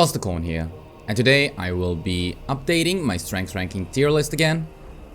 Khorne here, and today I will be updating my strength ranking tier list again.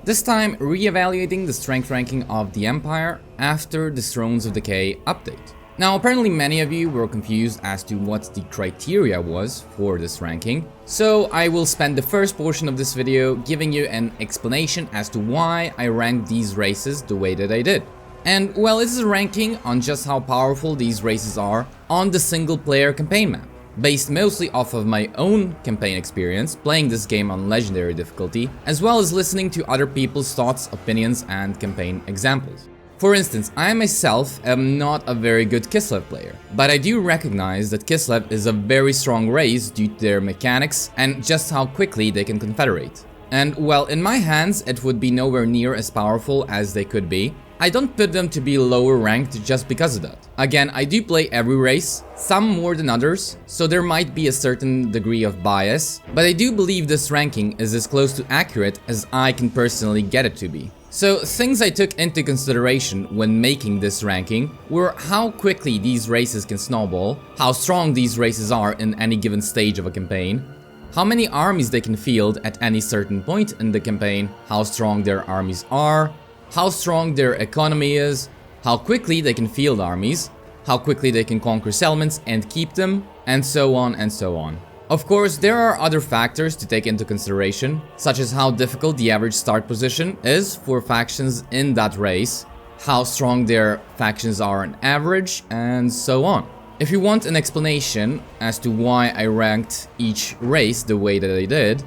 This time re-evaluating the strength ranking of the Empire after the Thrones of Decay update. Now apparently many of you were confused as to what the criteria was for this ranking, so I will spend the first portion of this video giving you an explanation as to why I ranked these races the way that I did. And well, this is a ranking on just how powerful these races are on the single player campaign map, based mostly off of my own campaign experience playing this game on legendary difficulty, as well as listening to other people's thoughts, opinions and campaign examples. For instance, I myself am not a very good Kislev player, but I do recognize that Kislev is a very strong race due to their mechanics and just how quickly they can confederate. And well, in my hands it would be nowhere near as powerful as they could be. I don't put them to be lower ranked just because of that. Again, I do play every race, some more than others, so there might be a certain degree of bias, but I do believe this ranking is as close to accurate as I can personally get it to be. So things I took into consideration when making this ranking were how quickly these races can snowball, how strong these races are in any given stage of a campaign, how many armies they can field at any certain point in the campaign, how strong their armies are, how strong their economy is, how quickly they can field armies, how quickly they can conquer settlements and keep them, and so on and so on. Of course, there are other factors to take into consideration, such as how difficult the average start position is for factions in that race, how strong their factions are on average, and so on. If you want an explanation as to why I ranked each race the way that I did,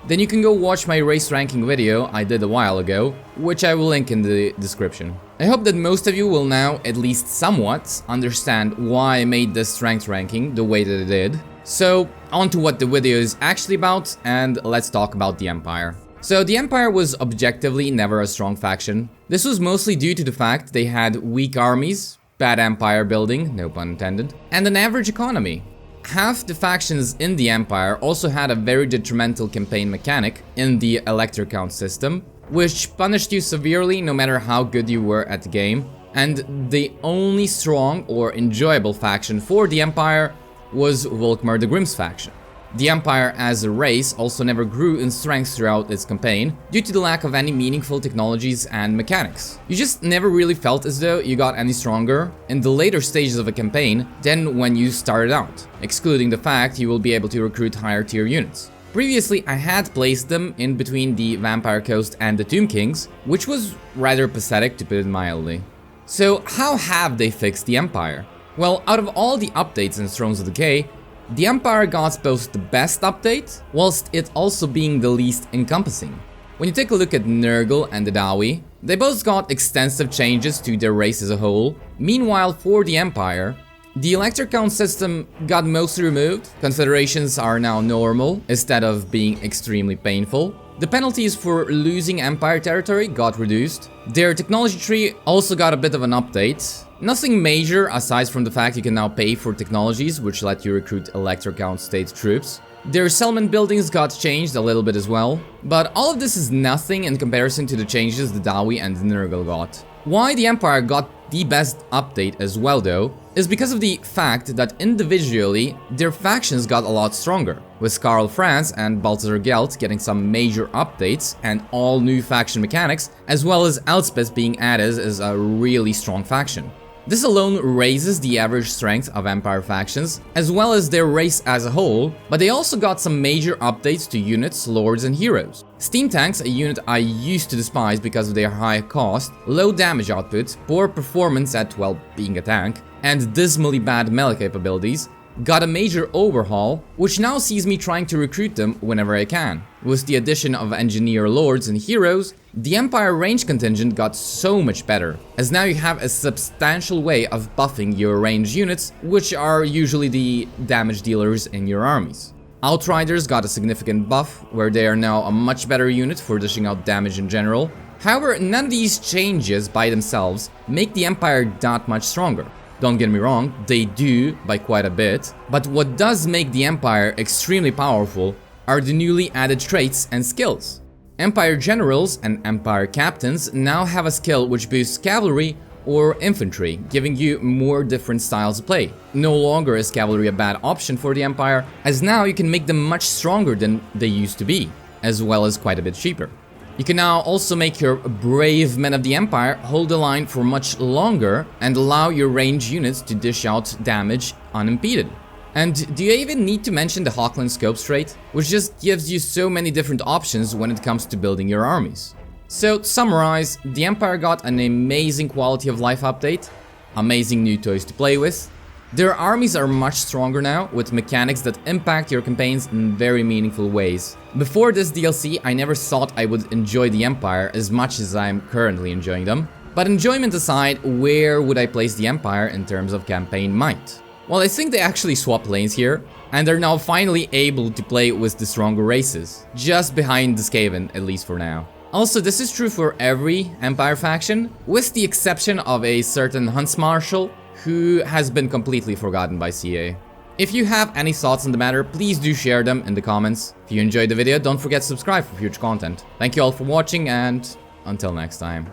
then you can go watch my race ranking video I did a while ago, which I will link in the description. I hope that most of you will now at least somewhat understand why I made this strength ranking the way that I did. So, on to what the video is actually about, and let's talk about the Empire. So, the Empire was objectively never a strong faction. This was mostly due to the fact they had weak armies, bad empire building, no pun intended, and an average economy. Half the factions in the Empire also had a very detrimental campaign mechanic in the Elector Count system, which punished you severely no matter how good you were at the game, and the only strong or enjoyable faction for the Empire was Volkmar the Grimm's faction. The Empire as a race also never grew in strength throughout its campaign due to the lack of any meaningful technologies and mechanics. You just never really felt as though you got any stronger in the later stages of a campaign than when you started out, excluding the fact you will be able to recruit higher tier units. Previously, I had placed them in between the Vampire Coast and the Tomb Kings, which was rather pathetic to put it mildly. So how have they fixed the Empire? Well, out of all the updates in Thrones of Decay, the Empire got both the best update, whilst it also being the least encompassing. When you take a look at Nurgle and the Dawi, they both got extensive changes to their race as a whole. Meanwhile, for the Empire, the Elector Count system got mostly removed, confederations are now normal instead of being extremely painful. The penalties for losing Empire territory got reduced. Their technology tree also got a bit of an update. Nothing major aside from the fact you can now pay for technologies which let you recruit Elector Count state troops. Their settlement buildings got changed a little bit as well, but all of this is nothing in comparison to the changes the Dawi and the Nurgle got. Why the Empire got the best update as well though, is because of the fact that individually their factions got a lot stronger, with Karl Franz and Balthazar Gelt getting some major updates and all new faction mechanics, as well as Elspeth being added as a really strong faction. This alone raises the average strength of Empire factions, as well as their race as a whole, but they also got some major updates to units, lords and heroes. Steam Tanks, a unit I used to despise because of their high cost, low damage output, poor performance at, well, being a tank, and dismally bad melee capabilities, got a major overhaul, which now sees me trying to recruit them whenever I can. With the addition of engineer lords and heroes, the Empire range contingent got so much better, as now you have a substantial way of buffing your ranged units, which are usually the damage dealers in your armies. Outriders got a significant buff, where they are now a much better unit for dishing out damage in general. However, none of these changes by themselves make the Empire that much stronger. Don't get me wrong, they do by quite a bit, but what does make the Empire extremely powerful are the newly added traits and skills. Empire generals and Empire captains now have a skill which boosts cavalry or infantry, giving you more different styles of play. No longer is cavalry a bad option for the Empire, as now you can make them much stronger than they used to be, as well as quite a bit cheaper. You can now also make your brave men of the Empire hold the line for much longer and allow your range units to dish out damage unimpeded. And do you even need to mention the Hawkland Scopes trait, which just gives you so many different options when it comes to building your armies. So to summarize, the Empire got an amazing quality of life update, amazing new toys to play with. Their armies are much stronger now, with mechanics that impact your campaigns in very meaningful ways. Before this DLC, I never thought I would enjoy the Empire as much as I'm currently enjoying them. But enjoyment aside, where would I place the Empire in terms of campaign might? Well, I think they actually swapped lanes here, and they're now finally able to play with the stronger races, just behind the Skaven, at least for now. Also, this is true for every Empire faction, with the exception of a certain Huntsmarshal, who has been completely forgotten by CA. If you have any thoughts on the matter, please do share them in the comments. If you enjoyed the video, don't forget to subscribe for future content. Thank you all for watching, and until next time.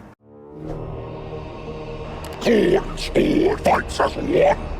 Khorne fights as one.